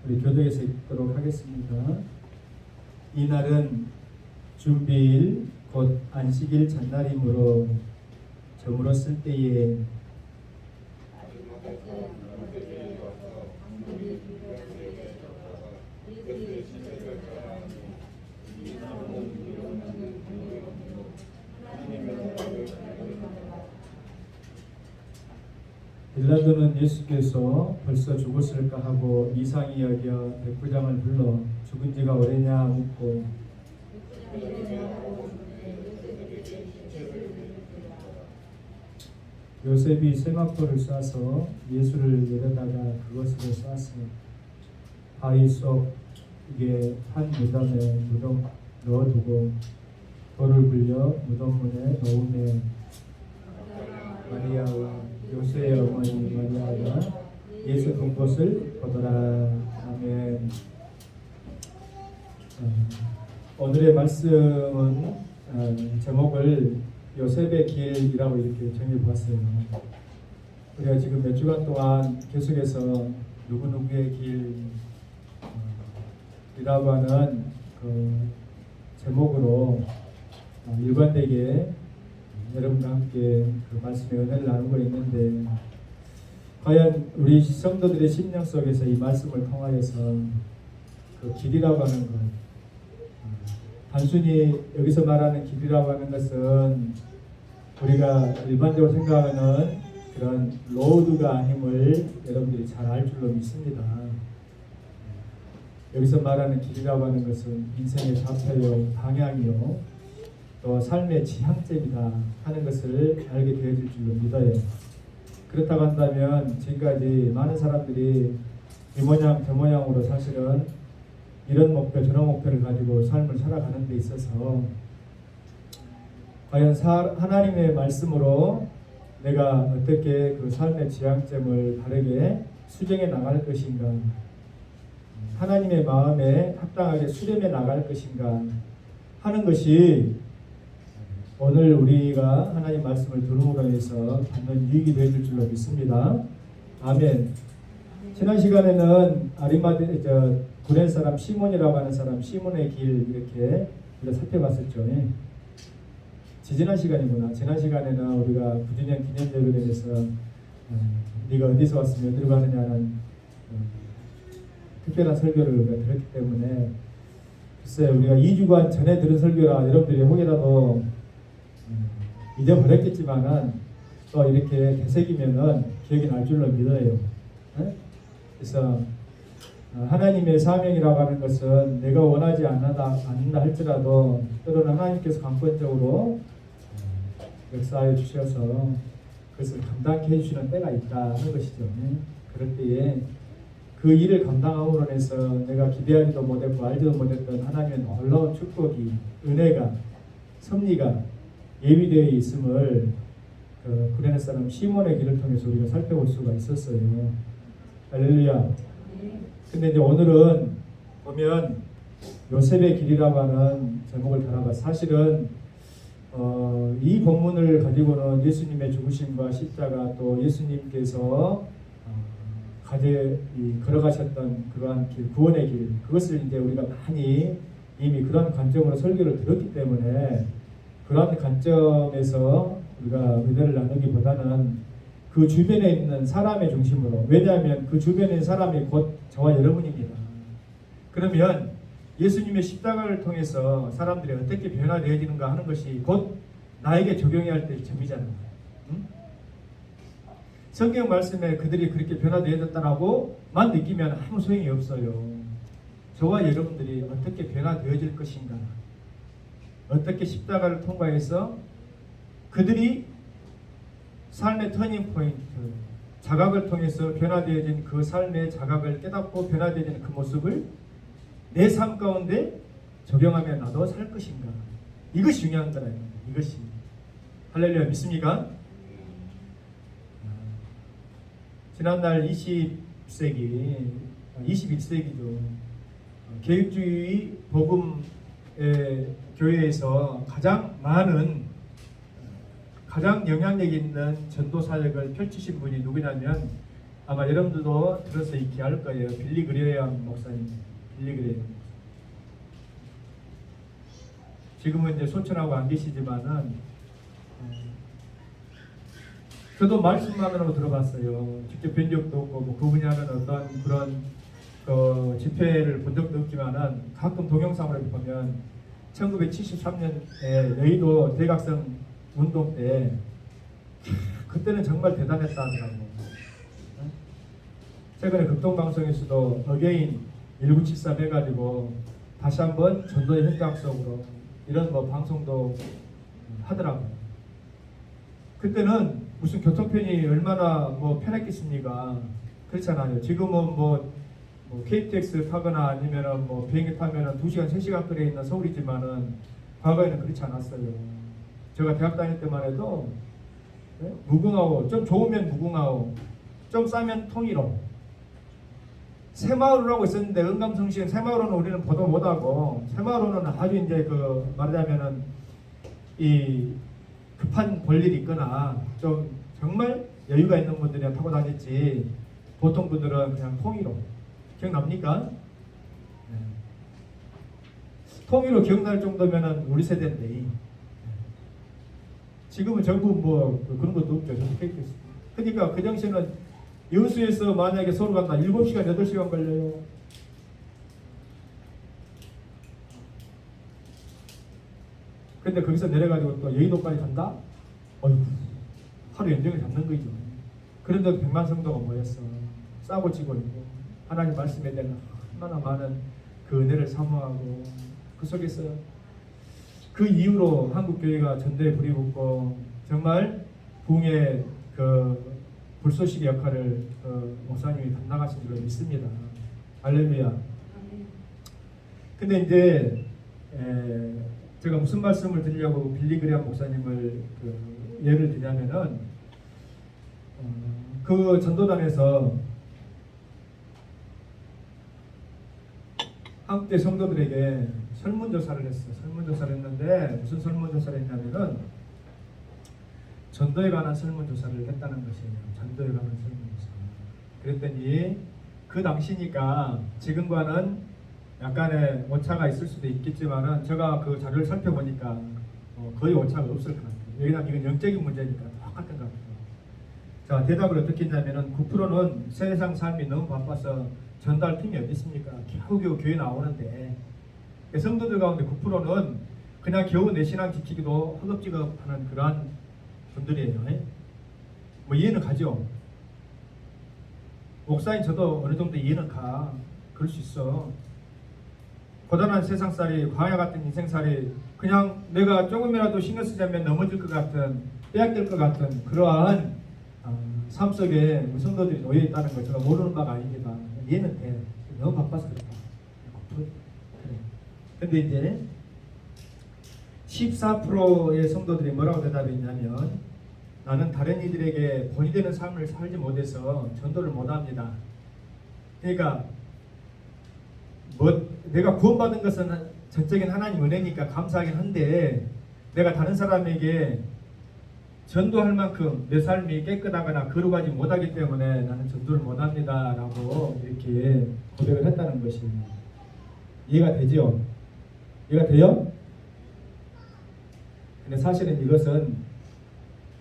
우리 교도에서 읽도록 하겠습니다. 이날은 준비일 곧 안식일 전날이므로 저물었을 때에 빌라도는 예수께서 벌써 죽었을까 하고 이상히 여겨 백부장을 불러 죽은 지가 오래냐 묻고 요셉이 세마포를 쏴서 예수를 내려다가 그것으로 쐈으니 바위 속에 한 무덤에 넣어두고 돌을 굴려 무덤문에 넣으며 마리아와 요셉의 어머니 마리아가 예수 본 것을 보더라. 아멘. 오늘의 말씀은 제목을 요셉의 길이라고 이렇게 정해 보았어요. 우리가 지금 몇 주간 동안 계속해서 누구누구의 길이라고 하는 그 제목으로 일관되게 여러분과 함께 그 말씀의 은혜를 나누고 있는데, 과연 우리 성도들의 심령 속에서 이 말씀을 통하여서 그 길이라고 하는 것, 단순히 여기서 말하는 길이라고 하는 것은 우리가 일반적으로 생각하는 그런 로드가 아님을 여러분들이 잘 알 줄로 믿습니다. 여기서 말하는 길이라고 하는 것은 인생의 좌표요, 방향이요, 또 삶의 지향점이다 하는 것을 알게 되어질 줄로 믿어요. 그렇다고 한다면 지금까지 많은 사람들이 이 모양 저 모양으로 사실은 이런 목표 저런 목표를 가지고 삶을 살아가는 데 있어서 과연 하나님의 말씀으로 내가 어떻게 그 삶의 지향점을 바르게 수정해 나갈 것인가, 하나님의 마음에 합당하게 수렴해 나갈 것인가 하는 것이 오늘 우리가 하나님 말씀을 들음으로 해서 받는 유익이 되어질 줄로 믿습니다. 아멘. 지난 시간에는 구레 사람 시몬이라고 하는 사람 시몬의 길 이렇게 우리가 살펴봤었죠. 지난 시간이구나. 지난 시간에는 우리가 구주년 기념절에 대해서 네가 어디서 왔으며 어디로 가느냐는 특별한 설교를 우리가 들었기 때문에, 글쎄 우리가 2주간 전에 들은 설교라 여러분들이 혹이라도 잊어버렸겠지만은 또 이렇게 되새기면은 기억이 날 줄로 믿어요. 그래서 하나님의 사명이라고 하는 것은 내가 원하지 않는다 할지라도 때로는 하나님께서 강권적으로 역사해 주셔서 그것을 감당해 주시는 때가 있다 하는 것이죠. 그럴 때에 그 일을 감당함으로 해서 내가 기대하지도 못했고 알지도 못했던 하나님의 놀라운 축복이, 은혜가, 섭리가 예비되어 있음을 구레네 사람 시몬의 길을 통해서 우리가 살펴볼 수가 있었어요. 할렐루야. 근데 이제 오늘은 보면 요셉의 길이라고 하는 제목을 달아봐. 사실은 이 본문을 가지고는 예수님의 죽으심과 십자가, 또 예수님께서 걸어가셨던 그러한 길, 구원의 길, 그것을 이제 우리가 많이 이미 그런 관점으로 설교를 들었기 때문에 그런 관점에서 우리가 은혜를 나누기보다는 그 주변에 있는 사람의 중심으로, 왜냐하면 그 주변에 있는 사람이 곧 저와 여러분입니다. 그러면 예수님의 십자가를 통해서 사람들이 어떻게 변화되어지는가 하는 것이 곧 나에게 적용해야 할 때의 점이잖아요. 성경 말씀에 그들이 그렇게 변화되어졌다라고만 느끼면 아무 소용이 없어요. 저와 여러분들이 어떻게 변화되어질 것인가, 어떻게 십자가를 통과해서 그들이 삶의 터닝 포인트, 자각을 통해서 변화되어진 그 삶의 자각을 깨닫고 변화되어진 그 모습을 내 삶 가운데 적용하며 나도 살 것인가, 이것이 중요한 거라요. 이것이. 할렐루야. 믿습니까? 지난날 20세기, 21세기도 개혁주의 복음의 교회에서 가장 영향력 있는 전도 사역을 펼치신 분이 누구냐면 아마 여러분들도 들어서 익히 알 거예요. 빌리 그레이엄 목사님. 빌리 그레이엄. 지금은 이제 소천하고 안 계시지만은 저도 말씀만으로 들어봤어요. 직접 뵌 적도 없고 뭐 그분이 하는 어떤 그런 집회를 본 적도 없지만은 가끔 동영상으로 보면 1973년에 여의도 대각선 운동 때 그때는 정말 대단했다 하더라고요. 최근에 극동방송에서도 어게인 1973 해가지고 다시 한번 전도의 현장 속으로 이런 뭐 방송도 하더라고요. 그때는 무슨 교통편이 얼마나 뭐 편했겠습니까? 그렇잖아요. 지금은 뭐 KTX 타거나 아니면은 뭐 비행기 타면은 2시간, 3시간 거리에 있는 서울이지만은 과거에는 그렇지 않았어요. 제가 대학 다닐 때만 해도 무궁화호, 좀 좋으면 무궁화호, 좀 싸면 통일호. 새마을호라고 있었는데 은감성시는 새마을호는 우리는 보도 못하고 새마을호는 아주 이제 말하자면은 이 급한 볼일이 있거나 좀 정말 여유가 있는 분들이 타고 다녔지 보통 분들은 그냥 통일호. 기억납니까? 네. 통일호 기억날 정도면은 우리 세대인데 지금은 전부 뭐 그런 것도 없죠. 그러니까 그 당시에는 여수에서 만약에 서울 간다 7시간, 8시간 걸려요. 근데 거기서 내려가지고 또 여의도까지 간다? 어휴, 하루 연정을 잡는 거죠. 그런데도 100만 성도가 모였어. 싸고 치고 있고 하나님 말씀에 대한 얼마나 많은 그 은혜를 사모하고 그 속에서 그 이후로 한국교회가 전도에 불이 붙고 정말 부흥의 불쏘시개 역할을 목사님이 담당하신 줄로 믿습니다. 할렐루야. 근데 이제 제가 무슨 말씀을 드리려고 빌리 그레이엄 목사님을 예를 들자면은 그 전도단에서 한국계 성도들에게 설문조사를 했어요. 설문조사를 했는데 무슨 설문조사를 했냐면은 전도에 관한 설문조사를 했다는 것이에요. 전도에 관한 설문조사. 그랬더니 그 당시니까 지금과는 약간의 오차가 있을 수도 있겠지만은 제가 그 자료를 살펴보니까 거의 오차가 없을 것 같아요. 왜냐하면 이건 영적인 문제니까 똑같은 것 같아요. 자, 대답을 어떻게 했냐면은 9%는 세상 삶이 너무 바빠서 전달 팀이 어디 있습니까? 겨우겨우 교회 나오는데 성도들 가운데 9%는 그냥 겨우 내 신앙 지키기도 허겁지겁하는 그러한 분들이에요. 뭐 이해는 가죠. 목사인 저도 어느 정도 이해는 가. 그럴 수 있어. 고단한 세상살이, 광야 같은 인생살이 그냥 내가 조금이라도 신경 쓰자면 넘어질 것 같은, 빼앗길 것 같은 그러한 삶 속에 성도들이 놓여 있다는 걸 제가 모르는 바가 아닙니다. 이해는 돼. 너무 바빠서 그렇다. 그래. 근데 이제 14%의 성도들이 뭐라고 대답했냐면 나는 다른 이들에게 본이 되는 삶을 살지 못해서 전도를 못합니다. 그러니까 내가 구원받은 것은 전적인 하나님 은혜니까 감사하긴 한데 내가 다른 사람에게 전도할 만큼 내 삶이 깨끗하거나 거룩하지 못하기 때문에 나는 전도를 못합니다 라고 이렇게 고백을 했다는 것입니다. 이해가 되죠? 이해가 돼요? 근데 사실은 이것은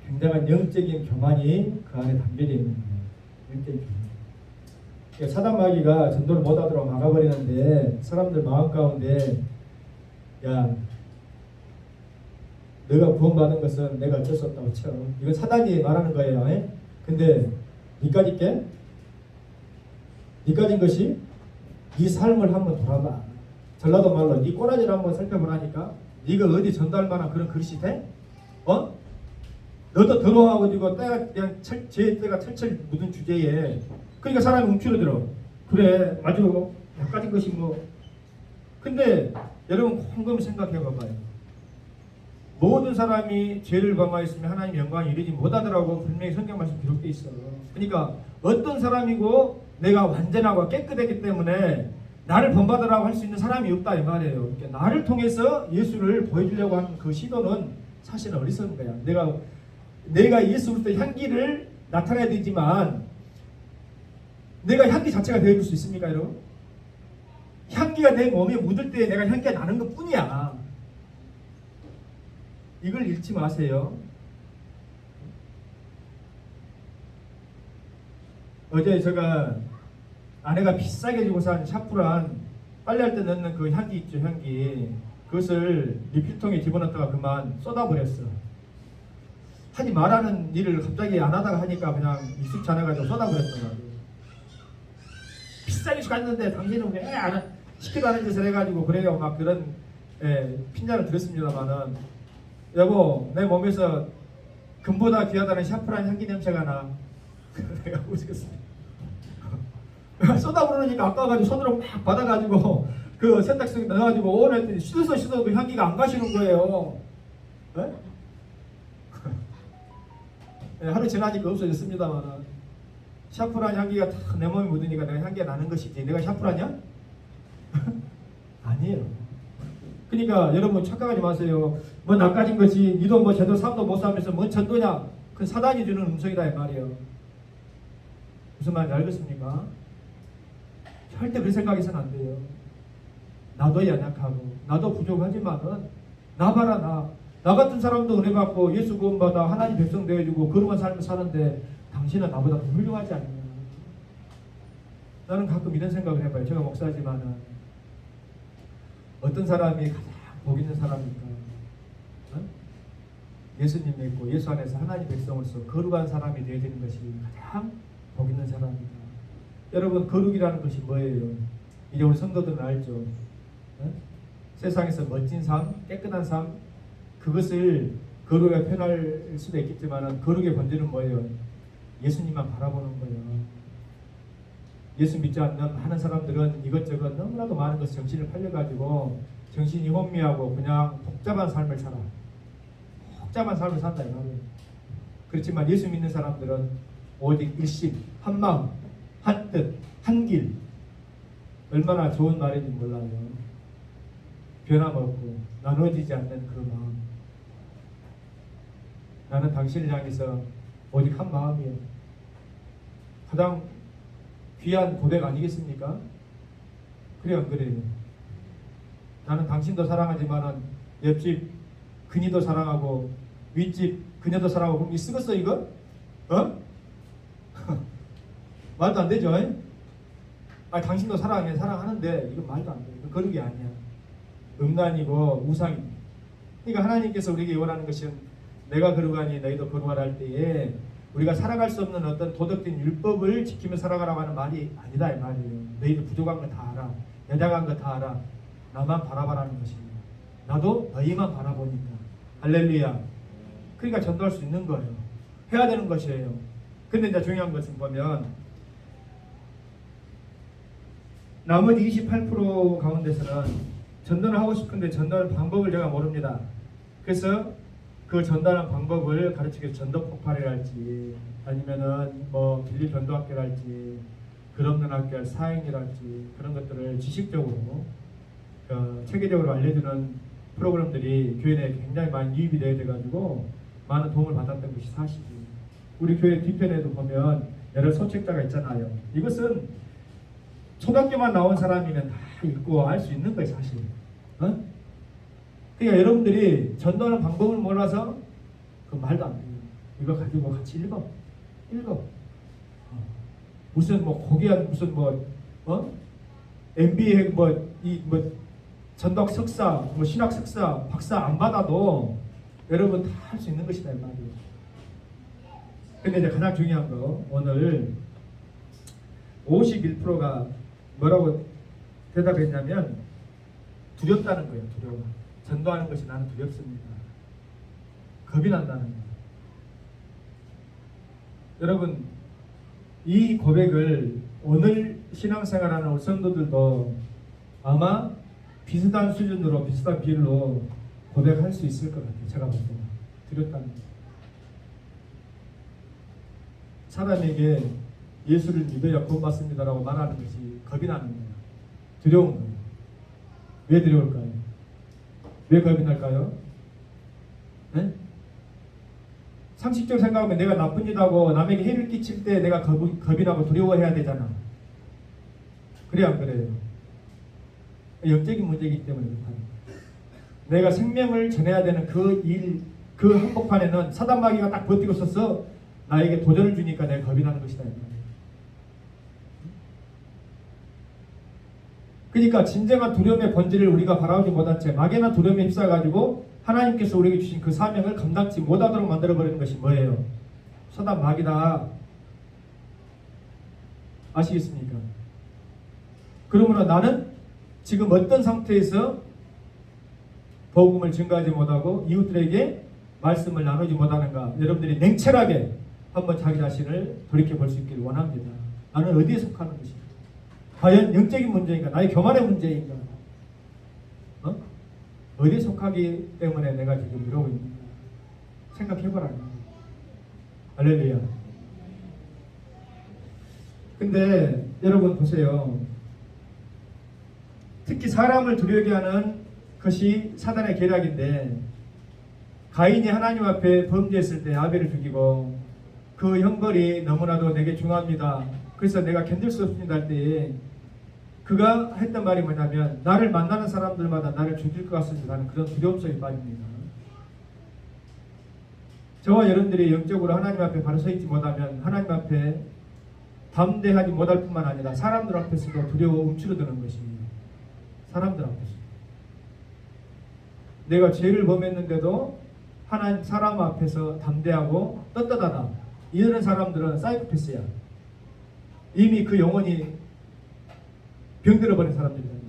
굉장한 영적인 교만이 그 안에 담겨져 있는 거예요. 영적인 교만. 그러니까 사단 마귀가 전도를 못하도록 막아버리는데 사람들 마음 가운데 야 너가 구원받은 것은 내가 어쩔 수 없다고 쳐. 이건 사단이 말하는 거예요. 근데 니까지 게? 니까진 것이 네 삶을 한번 돌아봐. 전라도 말로 네 꼬라지를 한번 살펴보라니까. 네가 어디 전도할 만한 그런 그릇이 돼? 너도 더러워가지고 때가 그냥 제 때가 철철 묻은 주제에 그러니까 사람이 움츠러들어. 그래 맞아. 바꿔진 것이 뭐. 근데 여러분 곰곰이 생각해봐봐요. 모든 사람이 죄를 범하였으면 하나님 영광이 이르지 못하더라고 분명히 성경 말씀 기록되어 있어. 그러니까 어떤 사람이고 내가 완전하고 깨끗했기 때문에 나를 본받으라고 할 수 있는 사람이 없다 이 말이에요. 그러니까 나를 통해서 예수를 보여주려고 하는 그 시도는 사실은 어리석은 거야. 내가 예수 그리스도의 향기를 나타내야 되지만 내가 향기 자체가 되어줄 수 있습니까, 여러분? 향기가 내 몸에 묻을 때 내가 향기가 나는 것 뿐이야. 이걸 잃지 마세요. 어제 제가 아내가 비싸게 주고 산 샤프란 빨래할 때 넣는 그 향기 있죠, 향기. 그것을 리필통에 집어넣다가 그만 쏟아버렸어. 하지 말라는 일을 갑자기 안 하다가 하니까 그냥 익숙치 않아가지고 쏟아버렸던 거야. 비싸게 주고 갔는데 당신은 왜 시키도 않은 짓을 해가지고 그래요. 막 그런 핀잔을 들었습니다만은, 여보, 내 몸에서 금보다 귀하다는 샤프란 향기 냄새가 나. 내가 오시겠습니다. 쏟아부르니까 아까워가지고 손으로 막 받아가지고 그 세탁소에 넣어가지고 오늘 했더니 씻어도 그 향기가 안 가시는 거예요. 네? 네, 하루 지나니까 없어졌습니다만, 샤프란 향기가 다 내 몸에 묻으니까 내가 향기가 나는 것이지 내가 샤프라냐? 아니에요. 그러니까 여러분 착각하지 마세요. 뭐 낚아진 것이 니도 뭐 제대로 삶도 못 살면서 뭔 전도냐? 그 사단이 주는 음성이다 이 말이에요. 무슨 말인지 알겠습니까? 절대 그런 생각해서는 안 돼요. 나도 연약하고 나도 부족하지만은 나 봐라, 나 같은 사람도 은혜 받고 예수 구원받아 하나님 백성 되어주고 거룩한 삶을 사는데 당신은 나보다 더 훌륭하지 않느냐. 나는 가끔 이런 생각을 해봐요. 제가 목사지만은 어떤 사람이 가장 복 있는 사람일까? 예수님 믿고 예수 안에서 하나님 백성으로서 거룩한 사람이 되어야 되는 것이 가장 복 있는 사람이다. 여러분, 거룩이라는 것이 뭐예요? 이제 우리 성도들은 알죠. 세상에서 멋진 삶, 깨끗한 삶, 그것을 거룩에 표현할 수도 있겠지만 거룩의 본질은 뭐예요? 예수님만 바라보는 거예요. 예수 믿지 않는 많은 사람들은 이것저것 너무나도 많은 것에 정신을 팔려가지고 정신이 혼미하고 그냥 복잡한 삶을 살아. 복잡한 삶을 산다 이 말이에요. 그렇지만 예수 믿는 사람들은 오직 일심, 한 마음, 한 뜻, 한 길. 얼마나 좋은 말인지 몰라요. 변함없고 나눠지지 않는 그 마음. 나는 당신을 향해서 오직 한 마음이에요. 가장 귀한 고백 아니겠습니까? 그래요, 안 그래요? 나는 당신도 사랑하지만 옆집 그니도 사랑하고 윗집 그녀도 사랑하고. 그럼 이 쓰겠어 이거? 말도 안 되죠? 당신도 사랑해, 사랑하는데 이건 말도 안 돼. 이건 거룩이 아니야. 음란이고 우상입니다. 그러니까 하나님께서 우리에게 원하는 것은 내가 거룩하니 너희도 거룩하라 할 때에 우리가 살아갈 수 없는 어떤 도덕적인 율법을 지키며 살아가라고 하는 말이 아니다 이 말이에요. 너희도 부족한 거 다 알아. 여자간 거 다 알아. 나만 바라봐라는 것입니다. 나도 너희만 바라보니까. 할렐루야. 그러니까 전도할 수 있는 거예요. 해야 되는 것이에요. 근데 이제 중요한 것은 보면 나머지 28% 가운데서는 전도를 하고 싶은데 전도하는 방법을 제가 모릅니다. 그래서 그 전도하는 방법을 가르치기 위해서 전도 폭발이랄지 아니면은 뭐 빌립 전도학교랄지 그없는 학교 사행이랄지 그런 것들을 지식적으로 체계적으로 알려주는 프로그램들이 교회 내에 굉장히 많이 유입이 되어 돼가지고 많은 도움을 받았던 것이 사실이에요. 우리 교회 뒤편에도 보면 여러 소책자가 있잖아요. 이것은 초등학교만 나온 사람이면 다 읽고 알 수 있는 거예요, 사실. 그러니까 여러분들이 전도하는 방법을 몰라서 그 말도 안 돼요. 이거 가지고 같이 읽어. 무슨 뭐 고귀한 무슨 MBA 전도학 석사, 신학 석사, 박사 안 받아도 여러분 다 할 수 있는 것이다 이 말이에요. 근데 이제 가장 중요한 거 오늘 51%가 뭐라고 대답했냐면 두렵다는 거예요. 두려워. 전도하는 것이 나는 두렵습니다. 겁이 난다는 거예요. 여러분 이 고백을 오늘 신앙생활하는 우리 성도들도 아마 비슷한 수준으로 비슷한 비율로 고백할 수 있을 것 같아요. 제가 볼 때는 두렵다는 거예요. 사람에게 예수를 믿어야 구원받습니다라고 말하는 것이 겁이 나는 거예요. 두려운 거예요. 왜 두려울까요? 왜 겁이 날까요? 네? 상식적으로 생각하면 내가 나쁜 일하고 남에게 해를 끼칠 때 내가 겁이 나고 두려워해야 되잖아. 그래 안 그래요? 영적인 문제이기 때문에 그렇다. 내가 생명을 전해야 되는 그 일, 그 한복판에는 사단 마귀가 딱 버티고 있어서 나에게 도전을 주니까 내가 겁이 나는 것이다. 그러니까 진정한 두려움의 본질을 우리가 바라보지 못한 채 막연한 두려움에 휩싸여가지고 하나님께서 우리에게 주신 그 사명을 감당치 못하도록 만들어버리는 것이 뭐예요? 사단 마귀다. 아시겠습니까? 그러므로 나는 지금 어떤 상태에서 복음을 증거하지 못하고 이웃들에게 말씀을 나누지 못하는가? 여러분들이 냉철하게 한번 자기 자신을 돌이켜 볼 수 있기를 원합니다. 나는 어디에 속하는 것인가? 과연 영적인 문제인가? 나의 교만의 문제인가? 어디에 속하기 때문에 내가 지금 이러고 있는가? 생각해보라. 할렐루야. 근데 여러분 보세요. 특히 사람을 두려게 하는 것이 사단의 계략인데, 가인이 하나님 앞에 범죄했을 때 아벨을 죽이고 그 형벌이 너무나도 내게 중요합니다. 그래서 내가 견딜 수 없습니다 할 때에 그가 했던 말이 뭐냐면, 나를 만나는 사람들마다 나를 죽일 것 같습니다 하는 그런 두려움 속에 빠집니다. 저와 여러분들이 영적으로 하나님 앞에 바로 서 있지 못하면 하나님 앞에 담대하지 못할 뿐만 아니라 사람들 앞에서도 두려워 움츠러드는 것입니다. 사람들 앞에서 내가 죄를 범했는데도 하나님 사람 앞에서 담대하고 떳떳하다. 이런 사람들은 사이코패스야. 이미 그 영혼이 병들어버린 사람들이잖아요.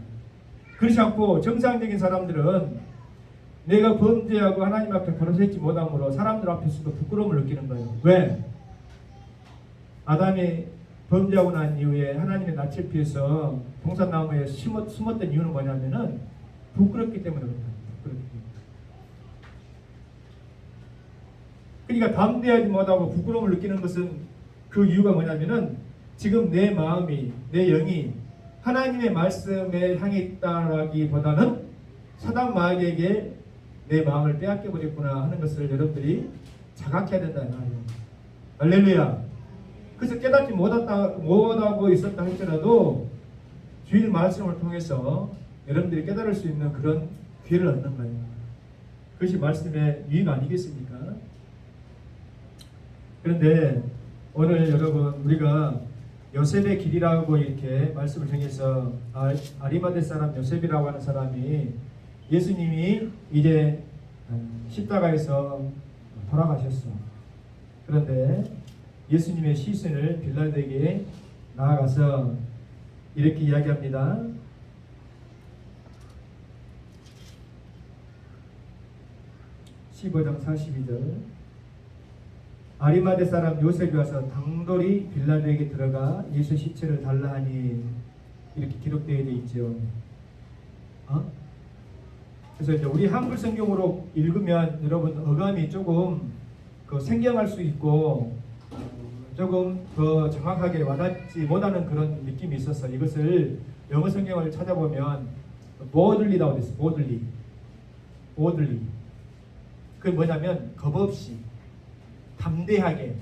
그렇지 않고 정상적인 사람들은 내가 범죄하고 하나님 앞에 바로 서 있지 못함으로 사람들 앞에서도 부끄러움을 느끼는 거예요. 왜? 아담이 범죄하고 난 이후에 하나님의 낯을 피해서 동산나무에 숨었던 이유는 뭐냐면은 부끄럽기 때문에 그렇다. 부끄럽기 때문에. 그러니까 담대하지 못하고 부끄러움을 느끼는 것은 그 이유가 뭐냐면은 지금 내 마음이, 내 영이 하나님의 말씀에 향해 있다라기보다는 사단 마귀에게 내 마음을 빼앗겨 버렸구나 하는 것을 여러분들이 자각해야 된다는 말이에요. 할렐루야. 그래서 깨닫지 못하고 있었다 할지라도 주일 말씀을 통해서 여러분들이 깨달을 수 있는 그런 기회를 얻는 거예요. 그것이 말씀의 유익 아니겠습니까? 그런데 오늘 여러분 우리가 요셉의 길이라고 이렇게 말씀을 정해서 아리마대 사람 요셉이라고 하는 사람이 예수님이 이제 십자가에서 돌아가셨어. 그런데 예수님의 시신을 빌라도에게 나아가서 이렇게 이야기합니다. (15장 42절) 아리마대 사람 요셉이 와서 당돌이 빌라도에게 들어가 예수 시체를 달라 하니, 이렇게 기록되어 있죠. 그래서 이제 우리 한글 성경으로 읽으면 여러분 어감이 조금 생경할 수 있고 조금 더 정확하게 와닿지 못하는 그런 느낌이 있어서 이것을 영어 성경을 찾아보면 boldly라고 됐어요. boldly. 그게 뭐냐면 겁없이, 담대하게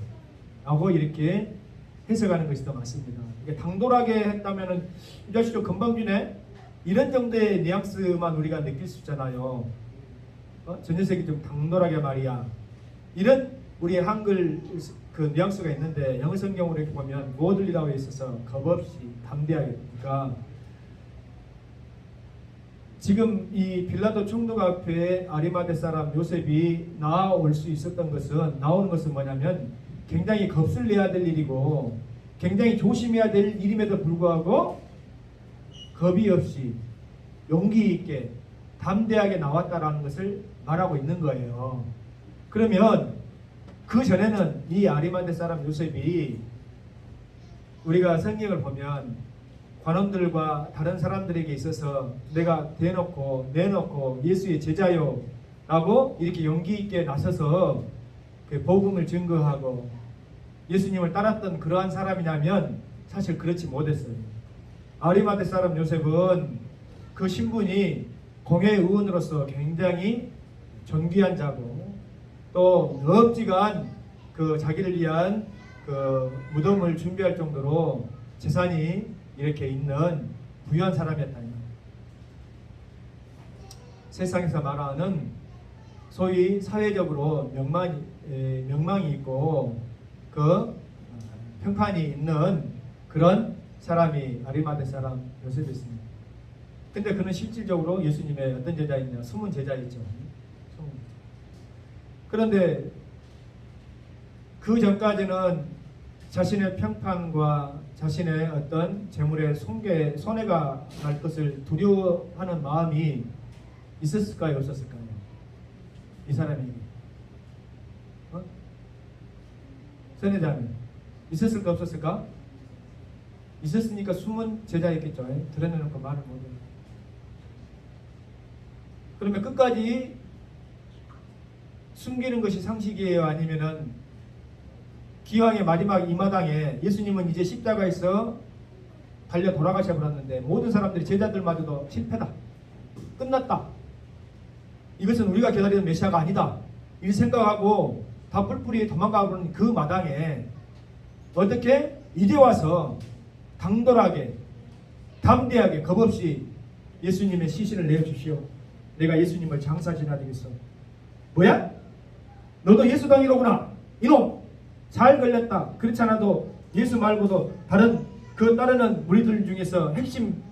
라고 이렇게 해석하는 것이 더 맞습니다. 당돌하게 했다면은 이 자식 좀 건방지네, 이런 정도의 뉘앙스만 우리가 느낄 수 있잖아요. 저 녀석이 좀 당돌하게 말이야, 이런 우리의 한글 그 뉘앙스가 있는데 영어 성경으로 이렇게 보면 boldly라고 있어서 겁없이, 담대하게. 그러니까 지금 이 빌라도 총독 앞에 아리마대 사람 요셉이 나올 수 있었던 것은, 나오는 것은 뭐냐면 굉장히 겁을 내야 될 일이고 굉장히 조심해야 될 일임에도 불구하고 겁이 없이 용기 있게 담대하게 나왔다라는 것을 말하고 있는 거예요. 그러면 그 전에는 이 아리마대 사람 요셉이, 우리가 성경을 보면 관원들과 다른 사람들에게 있어서 내가 내놓고 예수의 제자요 라고 이렇게 용기 있게 나서서 그 복음을 증거하고 예수님을 따랐던 그러한 사람이냐면 사실 그렇지 못했어요. 아리마대 사람 요셉은 그 신분이 공회의원으로서 굉장히 존귀한 자고, 또 넓지간 그 자기를 위한 그 무덤을 준비할 정도로 재산이 이렇게 있는 부유한 사람이었다. 세상에서 말하는 소위 사회적으로 명망이 있고 그 평판이 있는 그런 사람이 아리마대 사람 요셉이었습니다. 근데 그는 실질적으로 예수님의 어떤 제자였냐? 숨은 제자였죠. 그런데 그 전까지는 자신의 평판과 자신의 어떤 재물의 손해가 날 것을 두려워하는 마음이 있었을까요? 없었을까요? 이 사람이 선회자님 있었을까 없었을까? 있었으니까 숨은 제자였겠죠. 드러내놓고 말을 못해요. 그러면 끝까지 숨기는 것이 상식이에요? 아니면은 기왕의 마지막 이 마당에 예수님은 이제 십자가에서 달려 돌아가셔 버렸는데 모든 사람들이 제자들마저도 실패다. 끝났다. 이것은 우리가 기다리는 메시아가 아니다. 이 생각하고 다 뿔뿔이 도망가 버린 그 마당에 어떻게 이제 와서 당돌하게 담대하게 겁없이 예수님의 시신을 내어주시오. 내가 예수님을 장사 지내야 되겠어. 뭐야? 너도 예수당이로구나. 이놈 잘 걸렸다. 그렇지 않아도 예수 말고도 다른 그 따르는 무리들 중에서 핵심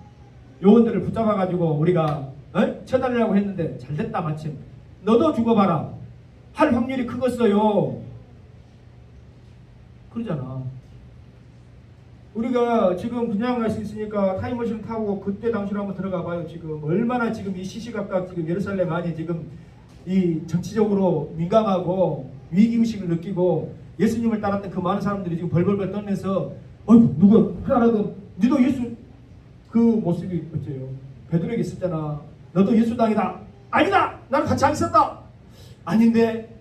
요원들을 붙잡아가지고 우리가 쳐달라고 했는데 잘됐다. 마침 너도 죽어봐라. 할 확률이 크겠어요. 그러잖아. 우리가 지금 그냥 갈 수 있으니까 타임머신 타고 그때 당시로 한번 들어가 봐요. 지금 얼마나 지금 이 시시각각 지금 예루살렘 안이 지금 이 정치적으로 민감하고 위기의식을 느끼고 예수님을 따랐던 그 많은 사람들이 지금 벌벌벌 떨면서 어이구 누구 하나라도 너도 예수 그 모습이 어째요? 베드로에게 있었잖아. 너도 예수당이다. 아니다. 나는 같이 안 있었다. 아닌데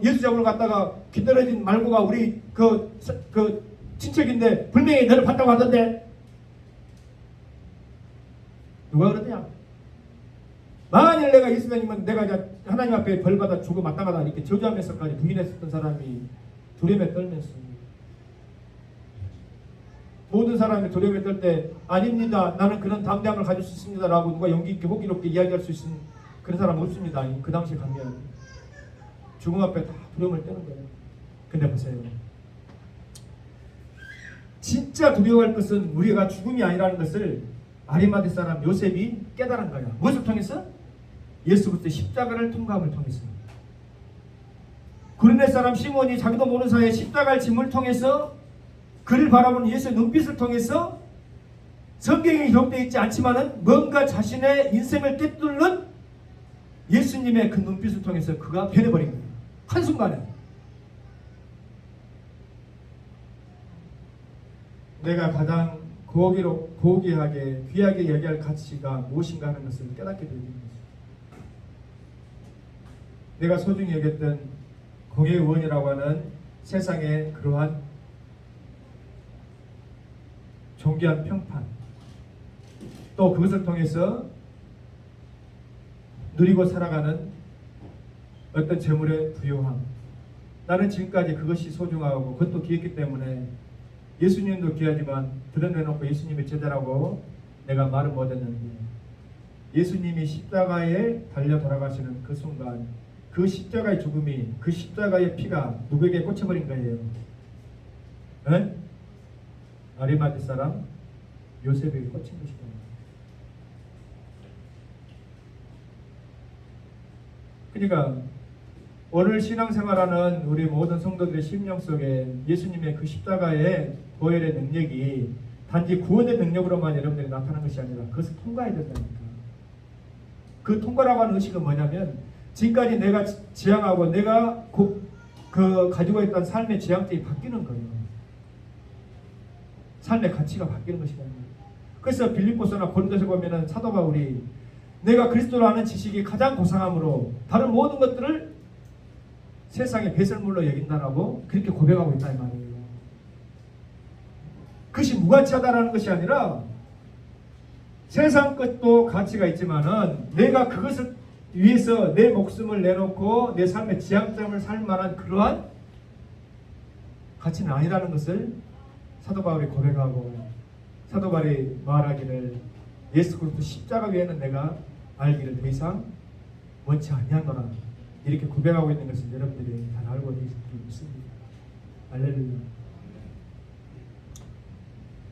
예수 잡으러 갔다가 귀떨어진 말고가 우리 그 친척인데 분명히 너를 봤다고 하던데 누가 그러냐? 만일 내가 예수님이면 내가 이제 하나님 앞에 벌받아 죽어 마땅하다 이렇게 저주하면서까지 부인했었던 사람이 두려움에 떨면서 모든 사람이 두려움에 떨 때 아닙니다. 나는 그런 담대함을 가질 수 있습니다. 라고 누가 용기 있게 호기롭게 이야기할 수 있는 그런 사람 없습니다. 그 당시에 가면 죽음 앞에 다 두려움을 떠는 거예요. 근데 보세요. 진짜 두려워할 것은 우리가 죽음이 아니라는 것을 아리마대 사람 요셉이 깨달은 거야. 무엇을 통해서? 예수 그리스도의 십자가를 통과함을 통해서. 구레네 사람 시몬이 자기도 모르는 사이에 십자가를 짐을 통해서 그를 바라보는 예수의 눈빛을 통해서 성경에 기록되어 있지 않지만은 뭔가 자신의 인생을 꿰뚫는 예수님의 그 눈빛을 통해서 그가 변해버린 거예요. 한순간에. 내가 가장 고귀하게 귀하게 여기할 가치가 무엇인가 하는 것을 깨닫게 되는 것입니다. 내가 소중히 여겼던 공회의원이라고 하는 세상의 그러한 존귀한 평판 또 그것을 통해서 누리고 살아가는 어떤 재물의 부요함 나는 지금까지 그것이 소중하고 그것도 귀했기 때문에 예수님도 귀하지만 드러내놓고 예수님의 제자라고 내가 말을 못했는데 예수님이 십자가에 달려 돌아가시는 그 순간 그 십자가의 죽음이 그 십자가의 피가 누구에게 꽂혀버린 거예요? 에? 아리마대 사람 요셉에게 꽂힌 것이다. 그러니까 오늘 신앙생활하는 우리 모든 성도들의 심령 속에 예수님의 그 십자가의 보혈의 능력이 단지 구원의 능력으로만 여러분들이 나타나는 것이 아니라 그것을 통과해야 된다니까. 그 통과라고 하는 의식은 뭐냐면 지금까지 내가 지향하고 내가 그 가지고 있던 삶의 지향점이 바뀌는 거예요. 삶의 가치가 바뀌는 것이다. 그래서 빌립보서나 고린도서 보면은 사도 바울이 내가 그리스도를 아는 지식이 가장 고상함으로 다른 모든 것들을 세상의 배설물로 여긴다라고 그렇게 고백하고 있다 이 말이에요. 그것이 무가치하다라는 것이 아니라 세상 것도 가치가 있지만은 내가 그것을 위해서 내 목숨을 내놓고 내 삶의 지향점을 살 만한 그러한 가치는 아니라는 것을 사도 바울이 고백하고 사도 바울이 말하기를 예수 그리스도 십자가 외에는 내가 알기를 더 이상 원치 아니하노라 이렇게 고백하고 있는 것을 여러분들이 잘 알고 있습니다. 할렐루야.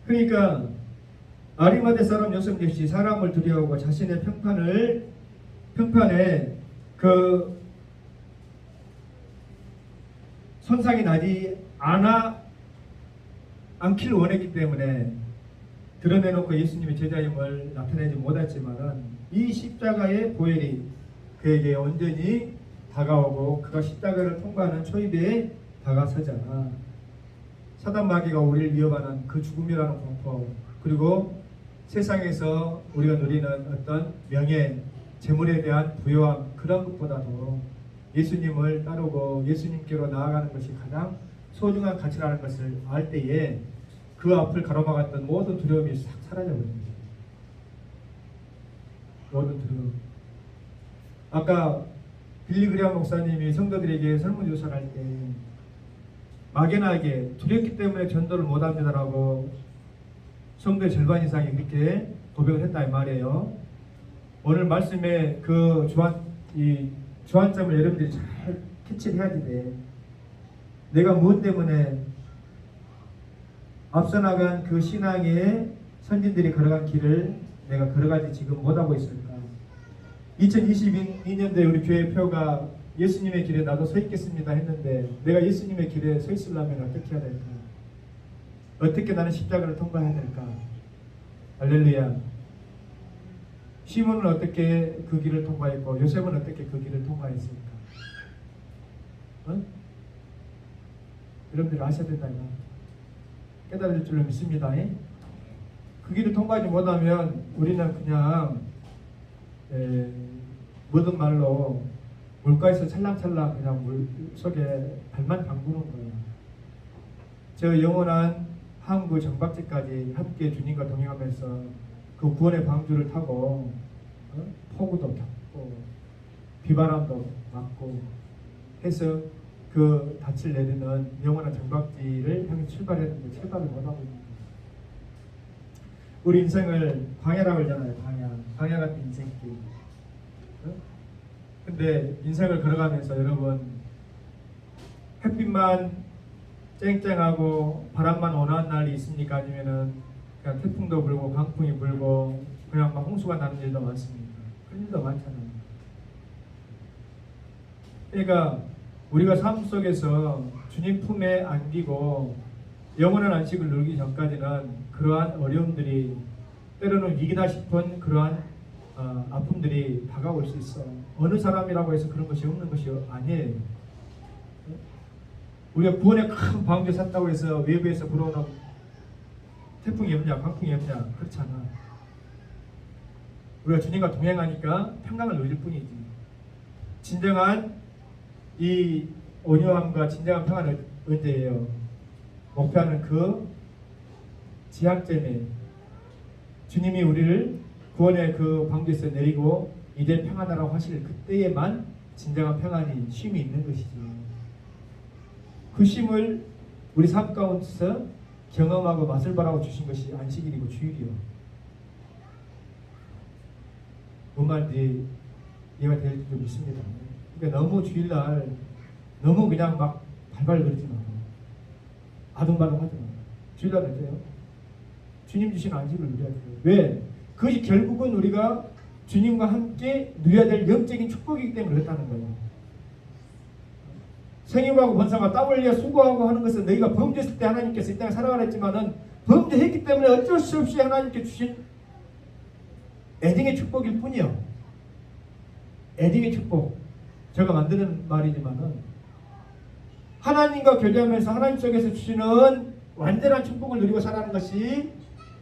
그러니까 아리마대 사람 요셉 역시 사람을 두려워하고 자신의 평판에 그 손상이 나지 않기를 원했기 때문에 드러내놓고 예수님의 제자임을 나타내지 못했지만은 이 십자가의 보혈이 그에게 온전히 다가오고 그가 십자가를 통과하는 초입에 다가서자 사단 마귀가 우리를 위협하는 그 죽음이라는 공포 그리고 세상에서 우리가 누리는 어떤 명예, 재물에 대한 부요함 그런 것보다도 예수님을 따르고 예수님께로 나아가는 것이 가장 소중한 가치라는 것을 알 때에 그 앞을 가로막았던 모든 두려움이 싹 사라져버립니다. 모든 두려움. 아까 빌리 그레이엄 목사님이 성도들에게 설문조사를 할 때 막연하게 두렵기 때문에 전도를 못합니다라고 성도의 절반 이상이 그렇게 고백을 했다 이 말이에요. 오늘 말씀에 그 주안점을 여러분들이 잘 캐치를 해야 돼. 내가 무엇 때문에 앞서 나간 그 신앙의 선진들이 걸어간 길을 내가 걸어가지 지금 못하고 있을까? 2022년도에 우리 교회 표가 예수님의 길에 나도 서 있겠습니다 했는데 내가 예수님의 길에 서 있으려면 어떻게 해야 될까? 어떻게 나는 십자가를 통과해야 될까? 할렐루야. 시몬은 어떻게 그 길을 통과했고 요셉은 어떻게 그 길을 통과했을까? 여러분들 아셔야 된다. 깨달을 줄로 믿습니다. 그 길을 통과하지 못하면 우리는 그냥 모든 말로 물가에서 찰랑찰랑 그냥 물 속에 발만 담그는 거예요. 저 영원한 항구 정박지까지 함께 주님과 동행하면서 그 구원의 방주를 타고 폭우도 겪고 비바람도 맞고 해서 그 닻을 내리는 영원한 정박지를 향해 출발했는데 출발을 못하고 있는 거예요. 우리 인생을 광야라고 하잖아요. 광야 같은 인생길. 근데 인생을 걸어가면서 여러분 햇빛만 쨍쨍하고 바람만 온화한 날이 있습니까? 아니면은 그냥 태풍도 불고 강풍이 불고 그냥 막 홍수가 나는 일도 많습니다. 그런 일도 많잖아요. 그러니까 우리가 삶 속에서 주님 품에 안기고 영원한 안식을 누리기 전까지는 그러한 어려움들이 때로는 위기다 싶은 그러한 아픔들이 다가올 수 있어. 어느 사람이라고 해서 그런 것이 없는 것이 아니에요. 우리가 구원의 큰 방주에 샀다고 해서 외부에서 불어오는 태풍이 없냐 강풍이 없냐 그렇잖아. 우리가 주님과 동행하니까 평강을 누릴 뿐이지. 진정한 이 온유함과 진정한 평안은 언제예요? 목표하는 그 지향점에 주님이 우리를 구원의 그 방주에서 내리고 이제 평안하라고 하실 그때에만 진정한 평안이 쉼이 있는 것이죠. 그 쉼을 우리 삶 가운데서 경험하고 맛을 보라고 주신 것이 안식일이고 주일이요. 뭔 말인지 이해가 될지 좀 믿습니다. 그러니까 너무 주일날 너무 그냥 막 발발 거리지 마. 아둥바둥 하지 마. 주일날 어때요? 주님 주신 안식을 누려야 돼요. 왜? 그것이 결국은 우리가 주님과 함께 누려야 될 영적인 축복이기 때문에 그렇다는 거예요. 생육하고 번성하고 땀 흘려 수고하고 하는 것은 너희가 범죄했을 때 하나님께서 이 땅에 살아가라 했지만은 범죄했기 때문에 어쩔 수 없이 하나님께 주신 애정의 축복일 뿐이요. 애정의 축복. 제가 만드는 말이지만은 하나님과 교제하면서 하나님 속에서 주시는 완전한 축복을 누리고 살아가는 것이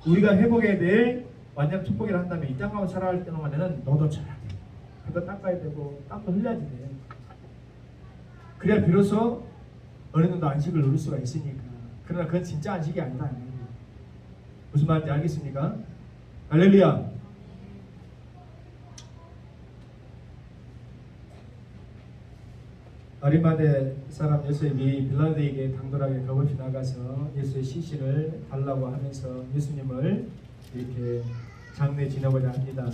우리가 회복해야 될 완전 축복이라 한다면 이 땅 가운데 살아갈 때는 너도 쳐야 돼. 그도 닦아야 되고 땀도 흘려야지 돼. 그래야 비로소 어느 정도 안식을 누릴 수가 있으니까. 그러나 그건 진짜 안식이 아니다. 무슨 말인지 알겠습니까? 할렐루야. 아리마대 사람 요셉이 빌라도에게 당돌하게 겁없이 나가서 예수의 시신을 달라고 하면서 예수님을 이렇게 장례 지내고자 합니다.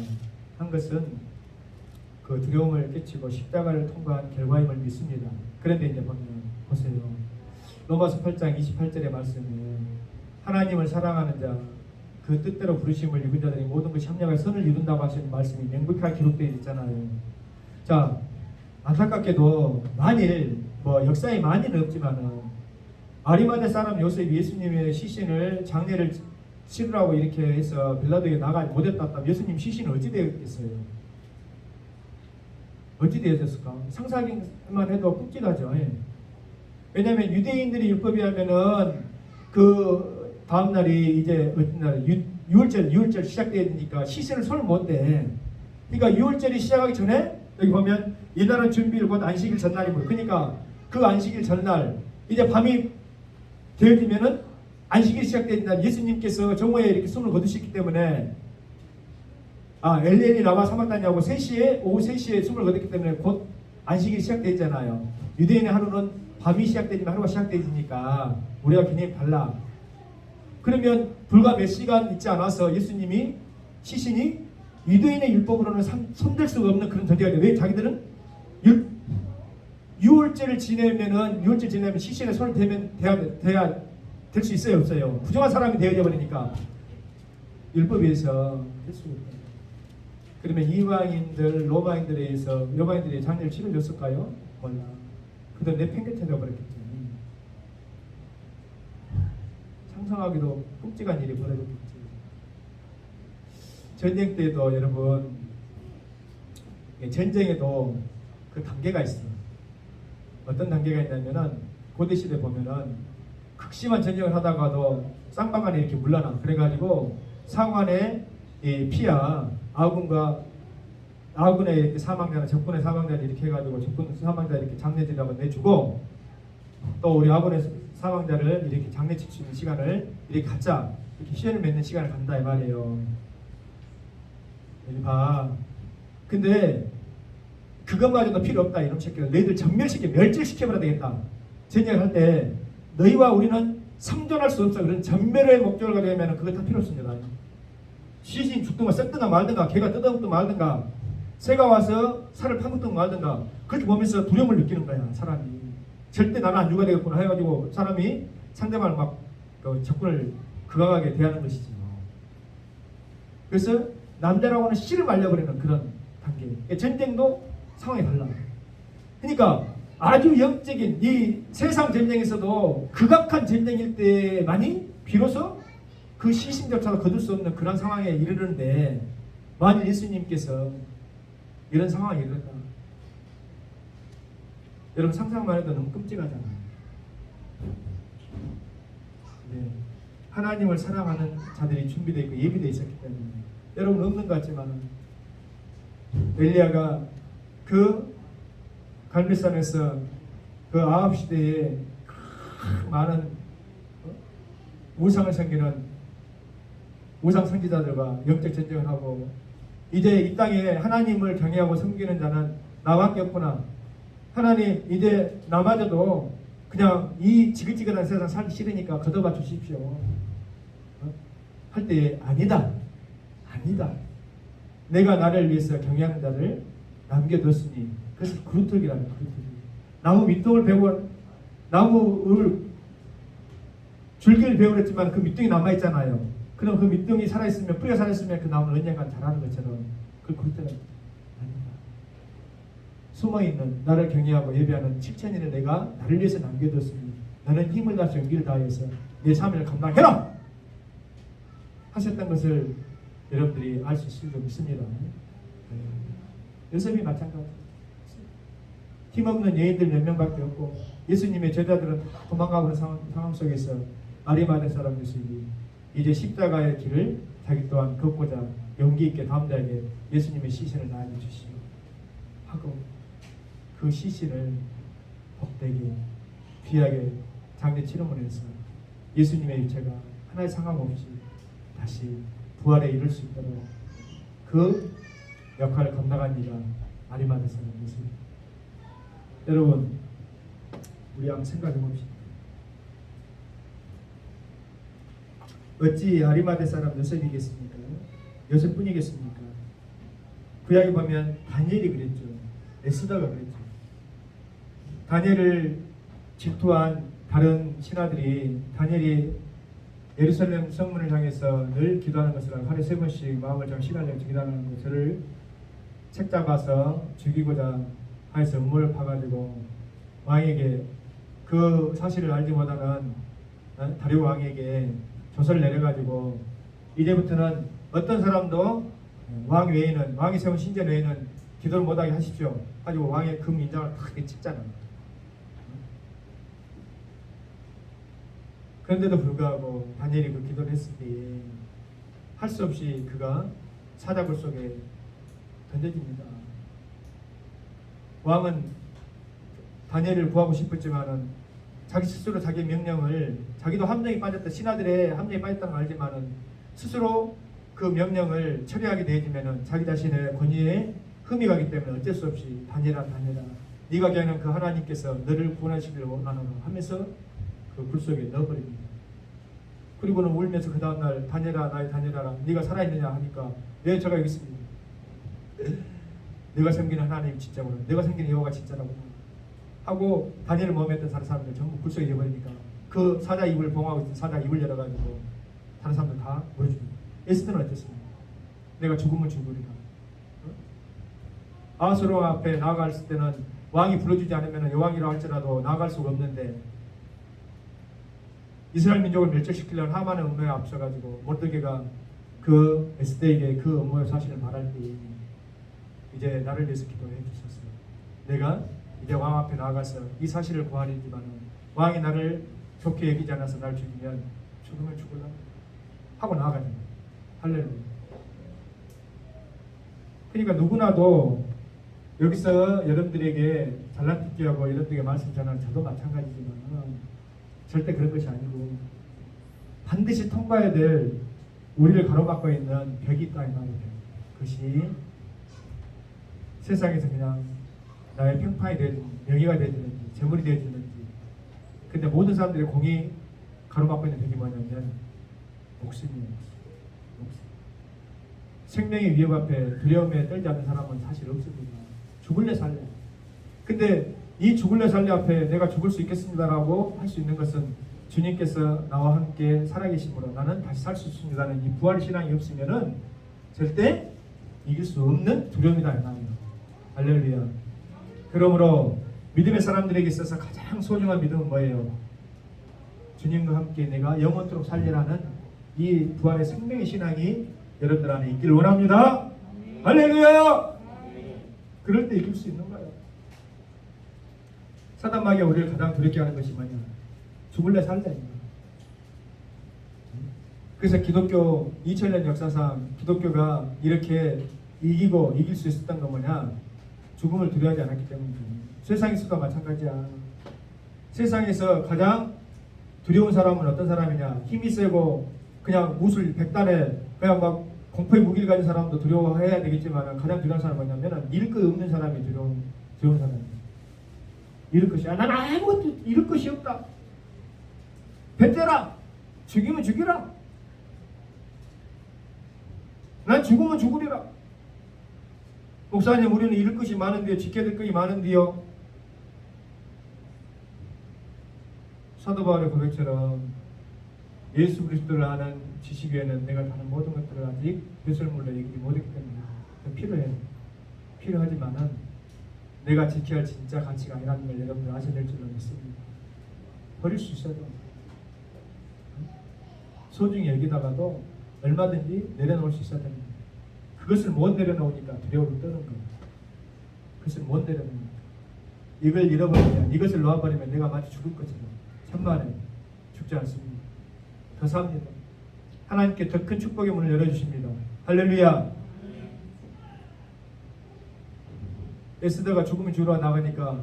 한 것은 그 두려움을 깨치고 십자가를 통과한 결과임을 믿습니다. 그런데 이제 보세요. 로마서 8장 28절의 말씀에 하나님을 사랑하는 자, 그 뜻대로 부르심을 입은 자들이 모든 것이 협력할 선을 이룬다고 하시는 말씀이 명백하게 기록되어 있잖아요. 자, 안타깝게도 만일 역사에 많이는 없지만은 아리마대 사람 요셉이 예수님의 시신을 장례를 치르라고 이렇게 해서 빌라도에 나가지 못했다면 예수님 시신은 어찌 되었겠어요? 어찌 되었을까? 상상만 해도 끔찍하죠. 왜냐하면 유대인들이 율법이 하면은 그 다음 날이 이제 어떤 날 유월절 시작돼야 되니까 시신을 손을 못 대. 그러니까 유월절이 시작하기 전에 여기 보면 이날은 준비일 곧 안식일 전날이고, 그러니까 그 안식일 전날 이제 밤이 되어지면은 안식일이 시작되는 날 예수님께서 정오에 이렇게 손을 거두셨기 때문에 엘리엘이 라마 사막다니하고 3시에 오후 3시에 숨을 거뒀기 때문에 곧 안식일이 시작되잖아요. 유대인의 하루는 밤이 시작되지만 하루가 시작되니까 우리가 개념이 달라. 그러면 불과 몇 시간 있지 않아서 예수님이 시신이 유대인의 율법으로는 손댈 수가 없는 그런 전제가 돼요. 왜? 자기들은 유월절을 지내면은 시신에 손을 대야 될 수 있어요, 없어요? 부정한 사람이 되어져 버리니까 율법에 의해서 될 수 없어요. 그러면 이방인들, 로마인들에 의해서 로마인들이 장례를 치러줬을까요? 몰라. 그들 내팽개쳐져 버렸겠죠. 상상하기도 끔찍한 일이 벌어졌겠지. 전쟁 때도 여러분, 전쟁에도 그 단계가 있어요. 어떤 단계가 있냐면은 고대 시대 보면은 극심한 전쟁을 하다가도 쌍방간에 이렇게 물러나. 그래가지고 상관의 피야 아군의 이렇게 사망자나 적군의 사망자를 이렇게 해가지고 적군 사망자 이렇게 장례지라고 내주고, 또 우리 아군의 사망자를 이렇게 장례 치는 시간을 이렇게 갖자, 이렇게 시연을 맺는 시간을 간다 이 말이에요. 여기 봐. 근데 그것마저도 필요 없다 이놈 새끼들. 너희들 멸절시켜버려야 되겠다. 전쟁을 할 때 너희와 우리는 생존할 수 없어. 그런 전멸의 목적을 가지면 그거 다 필요 없습니다. 시신 죽든가 썩든가 말든가, 개가 뜯어먹든 말든가, 새가 와서 살을 파묻든 말든가, 그렇게 보면서 두려움을 느끼는 거야. 사람이 절대 나는 안 죽어야 되겠구나 해가지고 사람이 상대방을 막 적군을 극악하게 대하는 것이지. 그래서 남자라고는 씨를 말려버리는 그런 단계. 전쟁도 상황이 달라. 그러니까 아주 영적인 이 세상 전쟁에서도 극악한 전쟁일 때만이 비로소 그 시신조차도 거둘 수 없는 그런 상황에 이르는데, 만일 예수님께서 이런 상황에 이르렀다. 여러분 상상만 해도 너무 끔찍하잖아요. 네. 하나님을 사랑하는 자들이 준비되어 있고 예비되어 있었기 때문에 여러분 없는 것 같지만 엘리야가 그 갈멜산에서 그 아합 시대에 많은 우상을 섬기는 우상 선지자들과 영적 전쟁을 하고, 이제 이 땅에 하나님을 경외하고 섬기는 자는 나밖에 없구나. 하나님 이제 나마저도 그냥 이 지긋지긋한 세상 살기 싫으니까 걷어봐 주십시오. 할 때 아니다. 내가 나를 위해서 경외하는 자를 남겨뒀으니, 그래서 그루터기라는 그루터기. 나무 밑둥을 베고 나무를 줄기를 베어냈지만 그 밑둥이 남아있잖아요. 그럼 그 밑둥이 살아있으면, 뿌리가 살아있으면 그 나무는 언젠간 자라는 것처럼 그 그루터기가 아닙니다. 숨어있는 나를 경외하고 예배하는 7천인을 내가 나를 위해서 남겨뒀으니 너는 힘을 다해서 용기를 다해서 내 삶을 감당해라 하셨던 것을 여러분들이 알 수 있을 줄 믿습니다. 요셉이 마찬가지. 힘없는 여인들 몇 명밖에 없고 예수님의 제자들은 도망가는 상황 속에서 아리마대 사람 요셉이 이제 십자가의 길을 자기 또한 걷고자 용기 있게 다음 자에게 예수님의 시신을 나눠 주시오 하고, 그 시신을 복되게 귀하게 장례 치러문에서 예수님의 육체가 하나의 상함 없이 다시 부활에 이룰 수 있도록 그 역할을 감당한 이가 아리마대 사람 요셉입니다. 여러분, 우리 한번 생각해 봅시다. 어찌 아리마대 사람 요셉이겠습니까? 요셉뿐이겠습니까? 구약에 보면 다니엘이 그랬죠. 에스더가 그랬죠. 다니엘을 질투한 다른 신하들이 다니엘이 예루살렘 성문을 향해서 늘 기도하는 것을 하루에 3번씩 마음을 좀 시간을 기도하는 것을 책 잡아서 죽이고자 하여서 음모를 파가지고 왕에게 그 사실을 알지 못하는 다리오 왕에게 조서를 내려가지고 이제부터는 어떤 사람도 왕 외에는 왕이 세운 신전 외에는 기도를 못하게 하십시오. 가지고 왕의 금 인장을 탁 찍잖아. 그런데도 불구하고 다니엘이 그 기도를 했을 때 할 수 없이 그가 사자굴 속에 던져집니다. 왕은 다니엘을 구하고 싶었지만은 자기 스스로 자기 명령을 자기도 함정에 빠졌다 신하들의 함정에 빠졌다는 걸 알지만은 스스로 그 명령을 처리하게 되어지면은 자기 자신의 권위에 흠이 가기 때문에 어쩔 수 없이 다니엘아 네가 계는 그 하나님께서 너를 구원하시기를 원하노라 하면서 그 불 속에 넣어버립니다. 그리고는 울면서 그 다음날 다니엘아 나의 다니엘아 네가 살아있느냐 하니까 네 제가 여기 있습니다. 내가 섬기는 하나님 진짜구나. 내가 섬기는 여호와가 진짜라구나 하고 다니엘 몸에 있던 다른 사람들 전부 불 속에 잃어버리니까 그 사자 입을 봉하고 있던 사자 입을 열어가지고 다른 사람들 다 보여줍니다. 에스더는 어땠습니까? 내가 죽으면 죽으리라. 아하스로 앞에 나아갈 때는 왕이 불러주지 않으면 여왕이라 할지라도 나아갈 수가 없는데 이스라엘 민족을 멸절시키려는 하만의 음모에 앞서가지고 모르드게가 그 에스더에게 그 음모의 사실을 말할 때 이제 나를 위해서 기도해 주셨어요. 내가 이제 왕 앞에 나아가서 이 사실을 구하리지만 왕이 나를 좋게 여기지 않아서 나를 죽이면 죽으면 죽을라 하고 나아가는 거예요. 할렐루야. 그러니까 누구나도 여기서 여러분들에게 잘난 듣기하고 여러분들에게 말씀 전하는 저도 마찬가지지만 절대 그런 것이 아니고 반드시 통과해야 될 우리를 가로막고 있는 벽이 있다 이 말이에요. 그것이 세상에서 그냥 나의 평판이 되든 명예가 되든지 재물이 되든지 근데 모든 사람들의 공이 가로막고 있는 벽이 뭐냐면 목숨이에요. 목숨. 생명의 위협 앞에 두려움에 떨지 않는 사람은 사실 없습니다. 죽을래 살래. 근데 이 죽을래 살래 앞에 내가 죽을 수 있겠습니다라고 할 수 있는 것은 주님께서 나와 함께 살아계심으로 나는 다시 살 수 있습니다는 이 부활의 신앙이 없으면은 절대 이길 수 없는 두려움이다 이 말이에요. 할렐루야. 그러므로 믿음의 사람들에게 있어서 가장 소중한 믿음은 뭐예요? 주님과 함께 내가 영원토록 살리라는 이 부활의 생명의 신앙이 여러분들 안에 있기를 원합니다. 할렐루야. 그럴 때 이길 수 있는 거예요. 사단 마귀가 우리를 가장 두렵게 하는 것이 뭐냐? 죽을래 살래. 그래서 기독교 2000년 역사상 기독교가 이렇게 이기고 이길 수 있었던 건 뭐냐? 죽음을 두려워하지 않았기 때문이죠. 세상에서도 마찬가지야. 세상에서 가장 두려운 사람은 어떤 사람이냐? 힘이 세고 그냥 무술 백단에 그냥 막 공포의 무기를 가진 사람도 두려워해야 되겠지만 가장 두려운 사람은 뭐냐면 잃을 것 없는 사람이 두려운 사람이에요. 잃을 것이 난 아무것도 잃을 것이 없다. 뱉대라. 죽이면 죽이라. 난 죽으면 죽으리라. 목사님 우리는 잃을 것이 많은데요. 지켜야 될 것이 많은데요. 사도 바울의 고백처럼 예수 그리스도를 아는 지식 외에는 내가 다른 모든 것들을 아직 배설물로 얘기하지 못했기 때문에 필요해요. 필요하지만은 내가 지켜야 할 진짜 가치가 아니라는 걸 여러분들 아셔야 될 줄로 믿습니다. 버릴 수 있어도 소중히 여기다가도 얼마든지 내려놓을 수 있어야 됩니다. 그것을 못 내려놓으니까 두려움을 떠는 거예요. 그것을 못 내려놓으니까 이걸 잃어버리면 이것을 놓아버리면 내가 마치 죽을 것처럼 천만에 죽지 않습니다. 더 삽니다. 하나님께 더 큰 축복의 문을 열어주십니다. 할렐루야. 에스더가 죽음의 주로 나가니까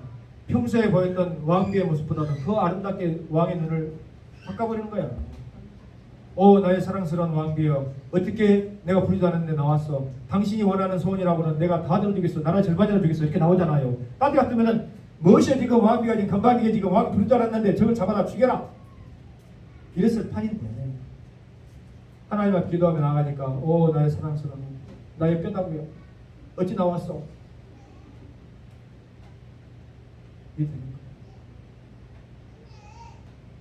평소에 보였던 왕비의 모습보다는 더 아름답게 왕의 눈을 바꿔버리는 거야. 오 나의 사랑스러운 왕비여 어떻게 내가 부르지도 않았는데 나왔어. 당신이 원하는 소원이라고는 내가 다 들어주겠어. 나라 절반이라 주겠어. 이렇게 나오잖아요. 딴 데 같으면은 무엇이 지금 왕비가 지금 건방지게 지금 왕 부른 줄 알았는데 저걸 잡아다 죽여라. 이랬을 판인데 하나님 앞 기도하며 나가니까 오 나의 사랑스러운 나의 뼈다구요 어찌 나왔어? 이게 되는 거예요.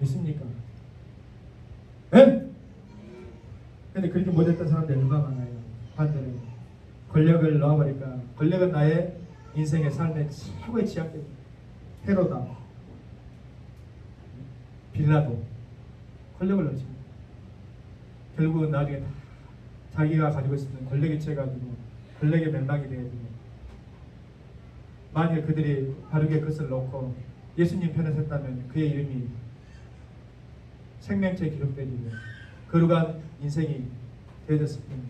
믿습니까? 예? 근데 그렇게 못했던 사람들이 얼마나 많아요. 반대로 권력을 넣어버리니까 권력은 나의 인생의 삶의 최고의 지향점이에요. 헤로다, 빌라도 권력을 넣지. 결국은 나중에 다 자기가 가지고 있는 권력에 취해가지고 권력의 멸망이 되어지고, 만약 그들이 바르게 그것을 놓고 예수님 편에 섰다면 그의 이름이 생명체에 기록되지고 거룩한 인생이 되어졌을 텐데,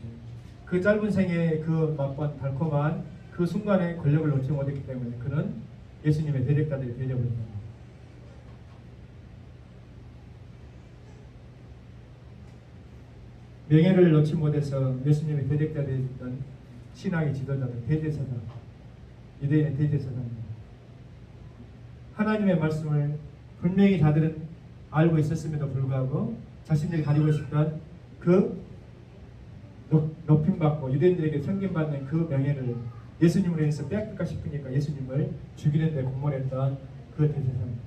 그 짧은 생에 그 맛본 달콤한 그 순간에 권력을 놓지 못했기 때문에 그는 예수님의 대적자들이 되어버립니다. 명예를 놓지 못해서 예수님의 대적자들이 됐던 신앙의 지도자들, 대제사장, 유대인의 대제사장입니다. 하나님의 말씀을 분명히 자들은 알고 있었음에도 불구하고 자신들이 가지고 있었던 그 높임받고 유대인들에게 섬김받는 그 명예를 예수님으로 인해서 빼앗길까 싶으니까 예수님을 죽이는 데 공모했던 그 대제사장.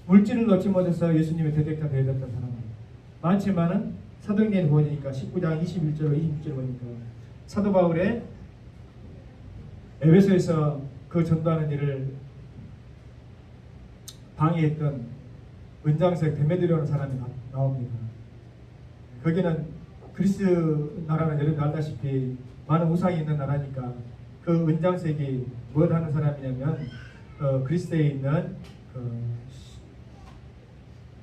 물질을 넣지 못해서 예수님의 대적자 되어졌던 사람 많지만은 사도행전에 보니까 19장 21절로 26절 보니까 사도 바울의 에베소에서 그 전도하는 일을 방해했던 은장색 데메드리오라는 사람이 나옵니다. 거기는 그리스 나라는 여러분 알다시피 많은 우상이 있는 나라니까 그 은장색이 뭘 하는 사람이냐면 그리스에 있는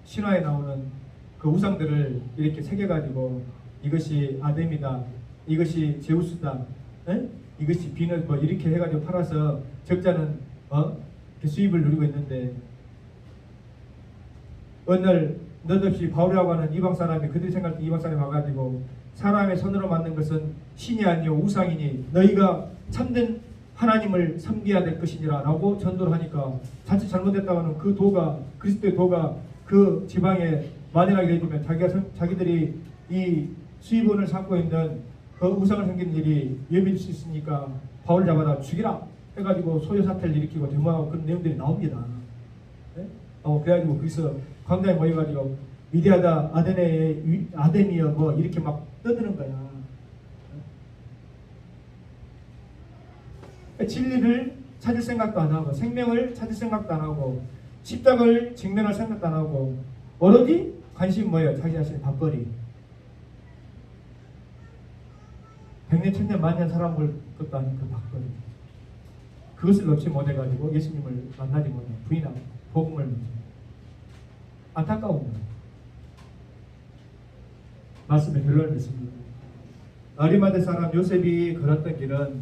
신화에 나오는 그 우상들을 이렇게 새겨가지고 이것이 아뎀이다, 이것이 제우스다, 이것이 비너스 뭐 이렇게 해가지고 팔아서 적자는 수입을 누리고 있는데, 어느 날 느닷없이 바울이라고 하는 이방 사람이 그들이 생각할 때 이방 사람이 와가지고 사람의 손으로 만든 것은 신이 아니요 우상이니 너희가 참된 하나님을 섬겨야 될 것이니라 라고 전도를 하니까 자칫 잘못했다고 하는 그 도가, 그리스도의 도가 그 지방에 만연하게 되면 자기들이 이 수입원을 삼고 있는 그 우상을 섬기는 일이 위험해질 수 있으니까 바울을 잡아다 죽이라 해가지고 소요 사태를 일으키고 데모하고 그런 내용들이 나옵니다. 네? 그래가지고 거기서 광장에 모여가지고 위대하다 아데미어 뭐 이렇게 막 떠드는 거야. 진리를 찾을 생각도 안 하고 생명을 찾을 생각도 안 하고 십자가를 직면할 생각도 안 하고 오로지 관심 뭐예요? 자기 자신의 밥벌이. 100년, 1000년, 만년 살아볼 것도 아닌 그 밥벌이. 그것을 놓지 못해가지고 예수님을 만나지 못해 부인하고 복음을 놓지. 안타까운 거예요. 말씀의 결론을 맺습니다. 아리마대 사람 요셉이 걸었던 길은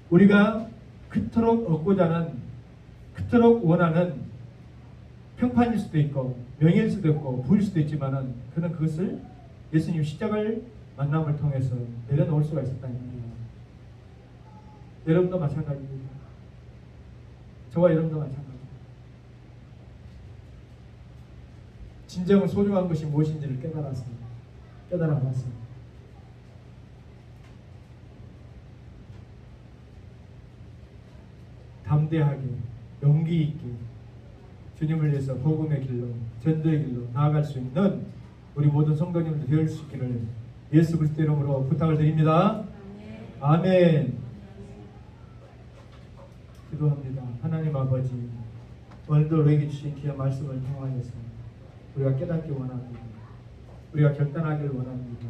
우리가 그토록 얻고자 하는, 그토록 원하는 평판일 수도 있고 명예일 수도 있고 부일 수도 있지만은 그는 그것을 예수님 십자가를 만남을 통해서 내려놓을 수가 있었다는 겁니다. 여러분도 마찬가지입니다. 저와 여러분도 마찬가지입니다. 진정은 소중한 것이 무엇인지를 깨달아봤습니다. 담대하게 용기 있게 주님을 위해서 복음의 길로, 전도의 길로 나아갈 수 있는 우리 모든 성도님들 되을 수 있기를 예수 그리스도 이름으로 부탁을 드립니다. 아멘. 기도합니다. 하나님 아버지, 오늘도 우리에게 주신 귀한 말씀을 통하여서 우리가 깨닫기 원합니다. 우리가 결단하기를 원합니다.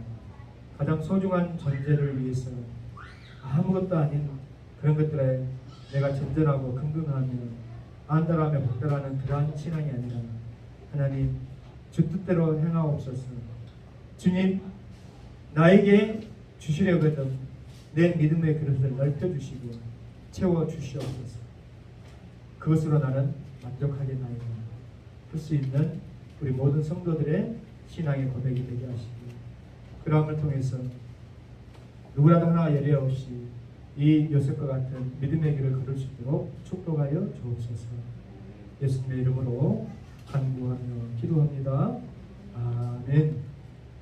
가장 소중한 존재를 위해서 아무것도 아닌 그런 것들에 내가 전전하고 긍긍하며 안달하며 박달하는 그러한 신앙이 아니라 하나님 주 뜻대로 행하옵소서. 주님, 나에게 주시려거든 내 믿음의 그릇을 넓혀주시고 채워주시옵소서. 그것으로 나는 만족하겠나이다. 할 수 있는 우리 모든 성도들의 신앙의 고백이 되게 하시고, 그러함을 통해서 누구라도 하나 예외 없이 이 요셉과 같은 믿음의 길을 걸을 수 있도록 축복하여 주옵소서. 예수님의 이름으로 간구하며 기도합니다. 아멘.